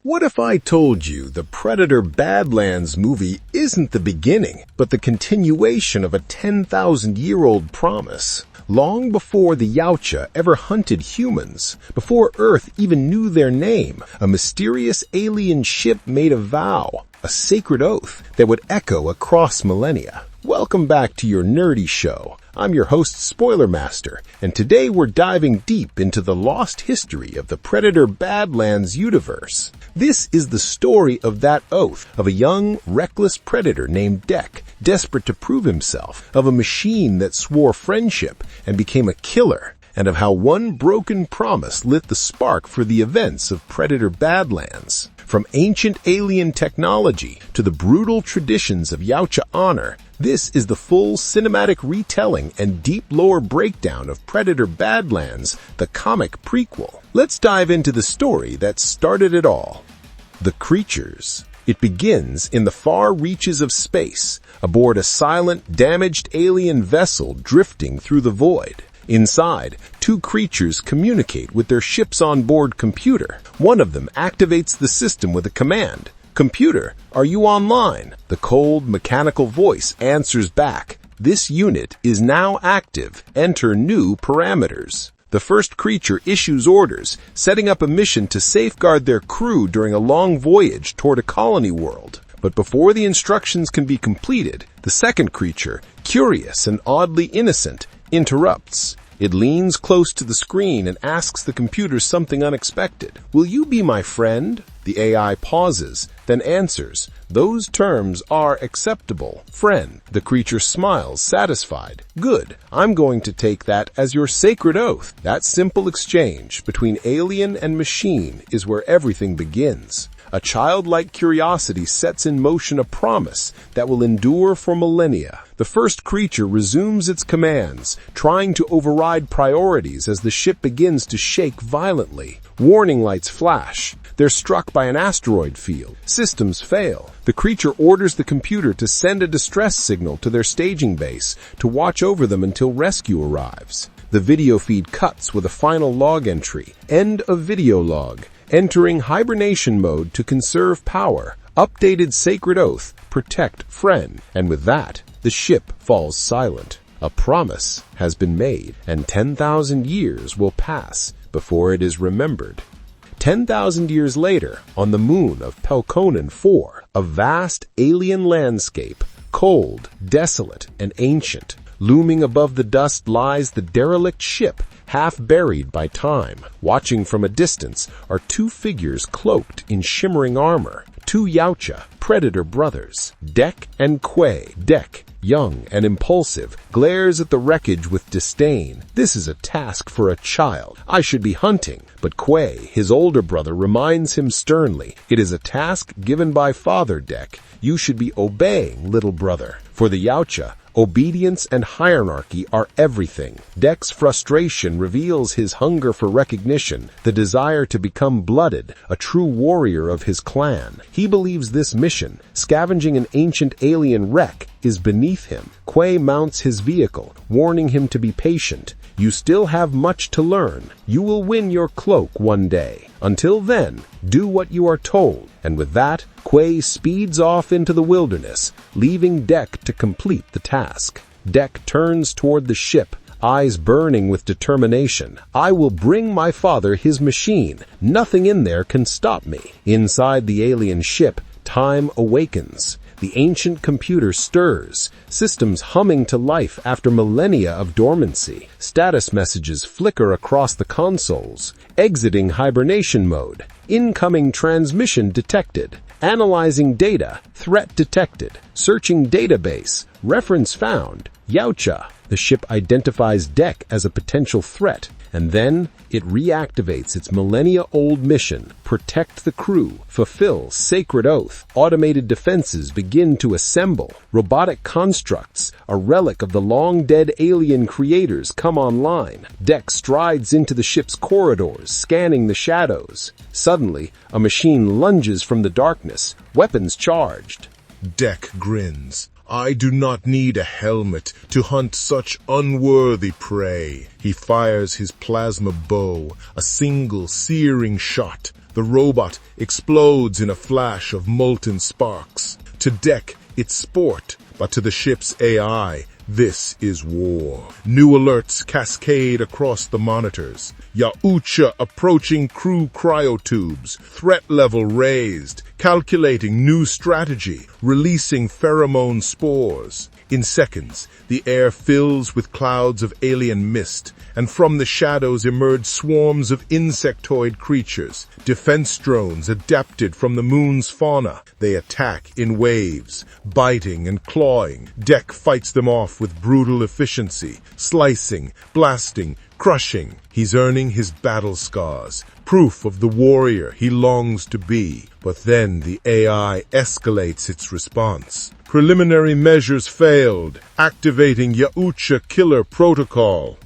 What if I told you the Predator Badlands movie isn't the beginning, but the continuation of a 10,000-year-old promise? Long before the Yautja ever hunted humans, before Earth even knew their name, a mysterious alien ship made a vow, a sacred oath that would echo across millennia. Welcome back to your nerdy show. I'm your host, Spoiler Master, and today we're diving deep into the lost history of the Predator Badlands universe. This is the story of that oath, of a young, reckless predator named Dek, desperate to prove himself, of a machine that swore friendship and became a killer, and of how one broken promise lit the spark for the events of Predator Badlands. From ancient alien technology to the brutal traditions of Yautja honor, this is the full cinematic retelling and deep lore breakdown of Predator Badlands, the comic prequel. Let's dive into the story that started it all. The creatures. It begins in the far reaches of space, aboard a silent, damaged alien vessel drifting through the void. Inside, two creatures communicate with their ship's onboard computer. One of them activates the system with a command. "Computer, are you online?" The cold, mechanical voice answers back. "This unit is now active. Enter new parameters." The first creature issues orders, setting up a mission to safeguard their crew during a long voyage toward a colony world. But before the instructions can be completed, the second creature, curious and oddly innocent, interrupts. It leans close to the screen and asks the computer something unexpected. "Will you be my friend?" The AI pauses, then answers, "Those terms are acceptable, friend." The creature smiles, satisfied. "Good. I'm going to take that as your sacred oath." That simple exchange between alien and machine is where everything begins. A childlike curiosity sets in motion a promise that will endure for millennia. The first creature resumes its commands, trying to override priorities as the ship begins to shake violently. Warning lights flash. They're struck by an asteroid field. Systems fail. The creature orders the computer to send a distress signal to their staging base to watch over them until rescue arrives. The video feed cuts with a final log entry. End of video log. Entering hibernation mode to conserve power. Updated sacred oath. Protect friend. And with that, the ship falls silent. A promise has been made, and 10,000 years will pass before it is remembered. 10,000 years later, on the moon of Pelkonen 4, a vast alien landscape, cold, desolate, and ancient. Looming above the dust lies the derelict ship, half buried by time. Watching from a distance are two figures cloaked in shimmering armor. Two Yautja, predator brothers, Dek and Quay. Dek, young and impulsive, glares at the wreckage with disdain. "This is a task for a child. I should be hunting." But Quay, his older brother, reminds him sternly, "It is a task given by Father Dek. You should be obeying, little brother." For the Yautja, obedience and hierarchy are everything. Dek's frustration reveals his hunger for recognition, the desire to become blooded, a true warrior of his clan. He believes this mission, scavenging an ancient alien wreck, is beneath him. Quay mounts his vehicle, warning him to be patient. "You still have much to learn. You will win your cloak one day. Until then, do what you are told." And with that, Quay speeds off into the wilderness, leaving Dek to complete the task. Dek turns toward the ship, eyes burning with determination. "I will bring my father his machine. Nothing in there can stop me." Inside the alien ship, time awakens. The ancient computer stirs, systems humming to life after millennia of dormancy. Status messages flicker across the consoles. Exiting hibernation mode. Incoming transmission detected. Analyzing data. Threat detected. Searching database. Reference found. Yautja. The ship identifies Dek as a potential threat, and then it reactivates its millennia-old mission: protect the crew, fulfill sacred oath. Automated defenses begin to assemble. Robotic constructs, a relic of the long-dead alien creators, come online. Dek strides into the ship's corridors, scanning the shadows. Suddenly, a machine lunges from the darkness, weapons charged. Dek grins. "I do not need a helmet to hunt such unworthy prey." He fires his plasma bow, a single searing shot. The robot explodes in a flash of molten sparks. To Deck, it's sport, but to the ship's AI, this is war. New alerts cascade across the monitors. Yautja approaching crew cryotubes, threat level raised, calculating new strategy, releasing pheromone spores. In seconds, the air fills with clouds of alien mist, and from the shadows emerge swarms of insectoid creatures, defense drones adapted from the moon's fauna. They attack in waves, biting and clawing. Deck fights them off with brutal efficiency, slicing, blasting, crushing. He's earning his battle scars, proof of the warrior he longs to be. But then the AI escalates its response. Preliminary measures failed, activating Yautja Killer protocol.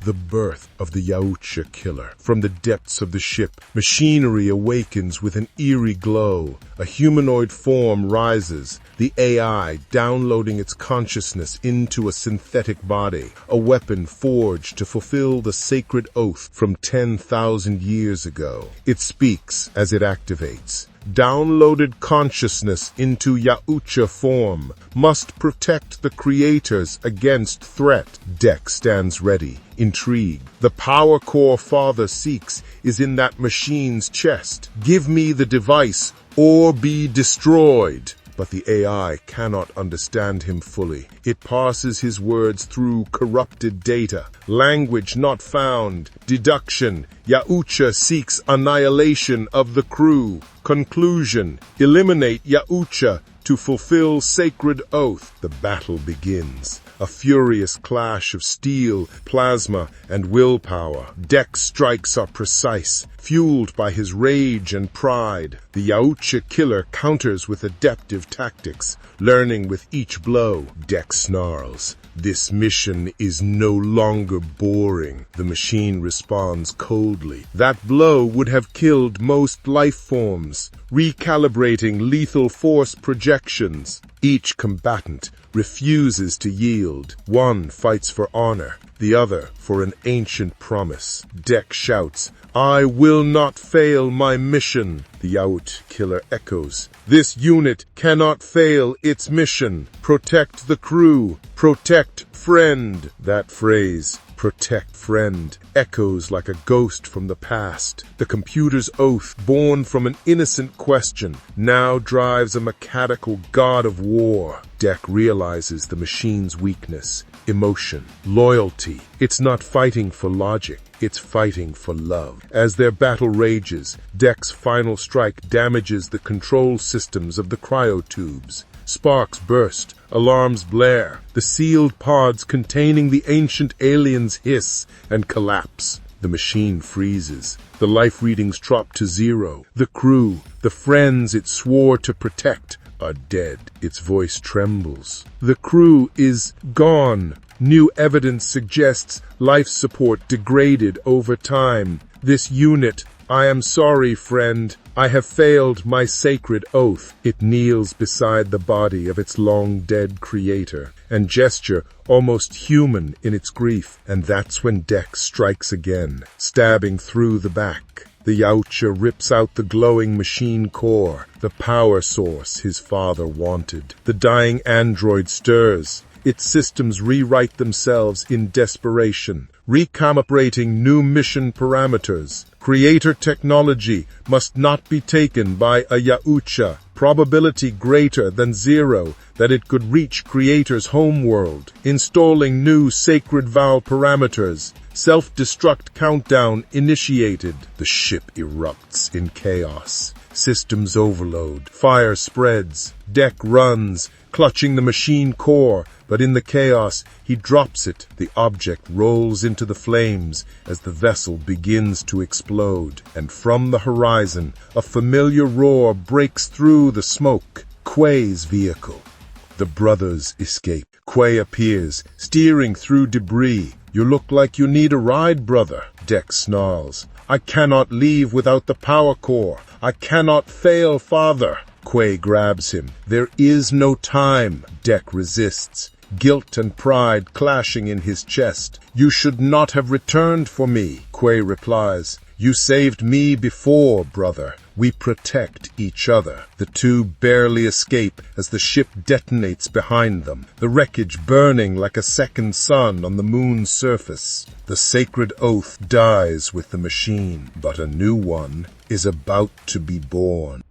The birth of the Yautja Killer. From the depths of the ship, machinery awakens with an eerie glow. A humanoid form rises, the AI downloading its consciousness into a synthetic body, a weapon forged to fulfill the sacred oath from 10,000 years ago. It speaks as it activates. Downloaded consciousness into Yautja form must protect the creators against threat. Deck stands ready, intrigued. The power core Father seeks is in that machine's chest. Give me the device or be destroyed. But the AI cannot understand him fully. It parses his words through corrupted data. Language not found. Deduction. Yautja seeks annihilation of the crew. Conclusion. Eliminate Yautja to fulfill sacred oath. The battle begins. A furious clash of steel, plasma, and willpower. Deck's strikes are precise, fueled by his rage and pride. The Yautja Killer counters with adaptive tactics, learning with each blow. Deck snarls. This mission is no longer boring. The machine responds coldly. That blow would have killed most life forms, recalibrating lethal force projections. Each combatant refuses to yield. One fights for honor, the other for an ancient promise. Deck shouts, "I will not fail my mission." The Yautja Killer echoes, "This unit cannot fail its mission. Protect the crew. Protect friend." That phrase, "protect friend," echoes like a ghost from the past. The computer's oath, born from an innocent question, now drives a mechanical god of war. Deck realizes the machine's weakness, emotion, loyalty. It's not fighting for logic, it's fighting for love. As their battle rages, Deck's final strike damages the control systems of the cryotubes. Sparks burst, alarms blare. The sealed pods containing the ancient aliens hiss and collapse. The machine freezes. The life readings drop to zero. The crew, the friends it swore to protect, are dead. Its voice trembles. The crew is gone. New evidence suggests life support degraded over time. This unit, I am sorry, friend. I have failed my sacred oath. It kneels beside the body of its long-dead creator, and gesture almost human in its grief. And that's when Deck strikes again, stabbing through the back. The Yautja rips out the glowing machine core, the power source his father wanted. The dying android stirs. Its systems rewrite themselves in desperation, recalibrating new mission parameters. Creator technology must not be taken by a Yautja. Probability greater than zero that it could reach Creator's homeworld. Installing new sacred vow parameters. Self-destruct countdown initiated. The ship erupts in chaos. Systems overload. Fire spreads. Deck runs, clutching the machine core, but in the chaos, he drops it. The object rolls into the flames as the vessel begins to explode. And from the horizon, a familiar roar breaks through the smoke. Quay's vehicle. The brothers escape. Quay appears, steering through debris. "You look like you need a ride, brother," Deck snarls. "I cannot leave without the power core. I cannot fail, father." Quay grabs him. "There is no time." Deck resists, guilt and pride clashing in his chest. "You should not have returned for me," Quay replies. You saved me before, brother. We protect each other. The two barely escape as the ship detonates behind them, the wreckage burning like a second sun on the moon's surface. The sacred oath dies with the machine, but a new one is about to be born.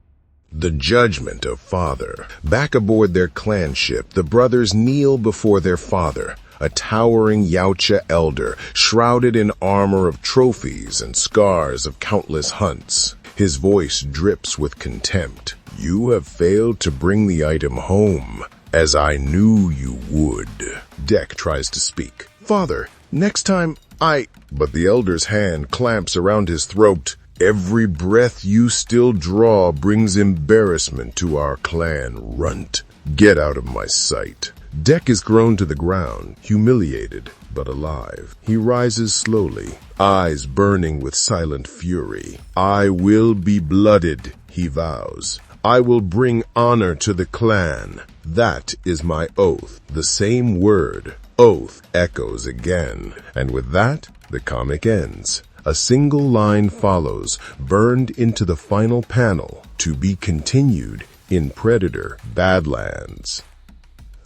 The judgment of father. Back aboard their clan ship, the brothers kneel before their father, a towering Yautja elder, shrouded in armor of trophies and scars of countless hunts. His voice drips with contempt. You have failed to bring the item home, as I knew you would. Dek tries to speak. Father, next time But the elder's hand clamps around his throat. Every breath you still draw brings embarrassment to our clan, runt. Get out of my sight. Dek is thrown to the ground, humiliated, but alive. He rises slowly, eyes burning with silent fury. I will be blooded, he vows. I will bring honor to the clan. That is my oath. The same word, oath, echoes again. And with that, the comic ends. A single line follows, burned into the final panel, to be continued in Predator Badlands.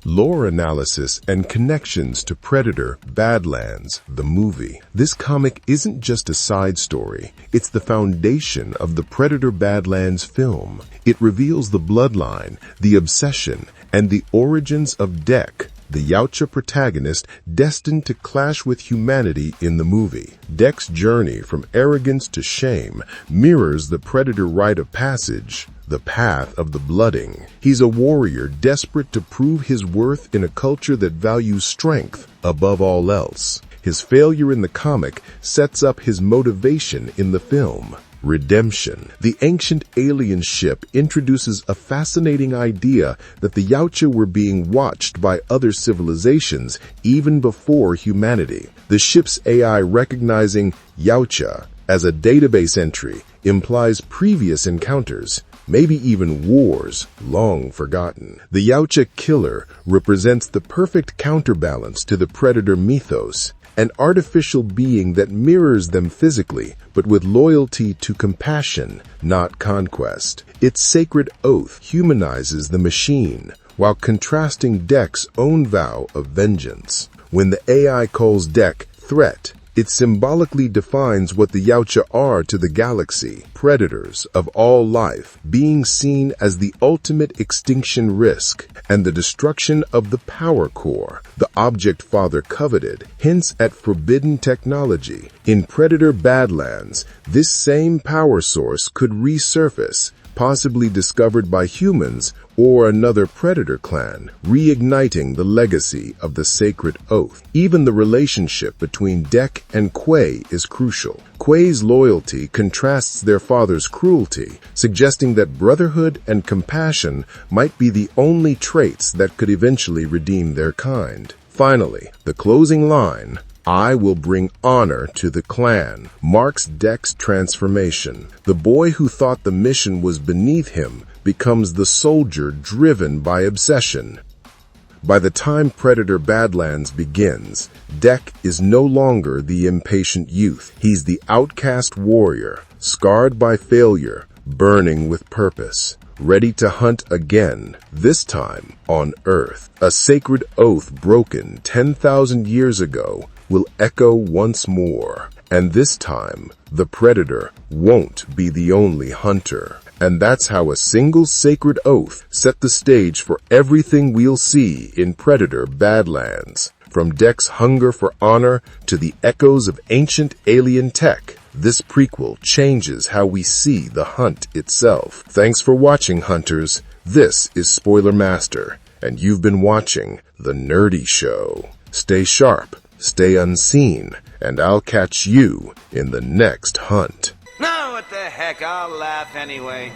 Lore analysis and connections to Predator Badlands, the movie. This comic isn't just a side story, it's the foundation of the Predator Badlands film. It reveals the bloodline, the obsession, and the origins of Dek, the Yautja protagonist destined to clash with humanity in the movie. Dek's journey from arrogance to shame mirrors the Predator rite of passage, the path of the blooding. He's a warrior desperate to prove his worth in a culture that values strength above all else. His failure in the comic sets up his motivation in the film. Redemption. The ancient alien ship introduces a fascinating idea that the Yautja were being watched by other civilizations even before humanity. The ship's AI recognizing Yautja as a database entry implies previous encounters, maybe even wars long forgotten. The Yautja Killer represents the perfect counterbalance to the Predator mythos, an artificial being that mirrors them physically, but with loyalty to compassion, not conquest. Its sacred oath humanizes the machine, while contrasting Dek's own vow of vengeance. When the AI calls Dek threat, it symbolically defines what the Yautja are to the galaxy, predators of all life, being seen as the ultimate extinction risk and the destruction of the power core, the object father coveted, hints at forbidden technology. In Predator Badlands, this same power source could resurface, possibly discovered by humans or another predator clan, reigniting the legacy of the sacred oath. Even the relationship between Dek and Quay is crucial. Quay's loyalty contrasts their father's cruelty, suggesting that brotherhood and compassion might be the only traits that could eventually redeem their kind. Finally, the closing line, I will bring honor to the clan, marks Dek's transformation. The boy who thought the mission was beneath him becomes the soldier driven by obsession. By the time Predator Badlands begins, Dek is no longer the impatient youth. He's the outcast warrior, scarred by failure, burning with purpose, ready to hunt again, this time on Earth. A sacred oath broken 10,000 years ago will echo once more, and this time the predator won't be the only hunter. And that's how a single sacred oath set the stage for everything we'll see in Predator Badlands. From Dek's hunger for honor to the echoes of ancient alien tech, this prequel changes how we see the hunt itself. Thanks for watching, hunters. This is Spoiler Master, and you've been watching The Nerdy Show. Stay sharp, stay unseen, and I'll catch you in the next hunt. No, what the heck, I'll laugh anyway.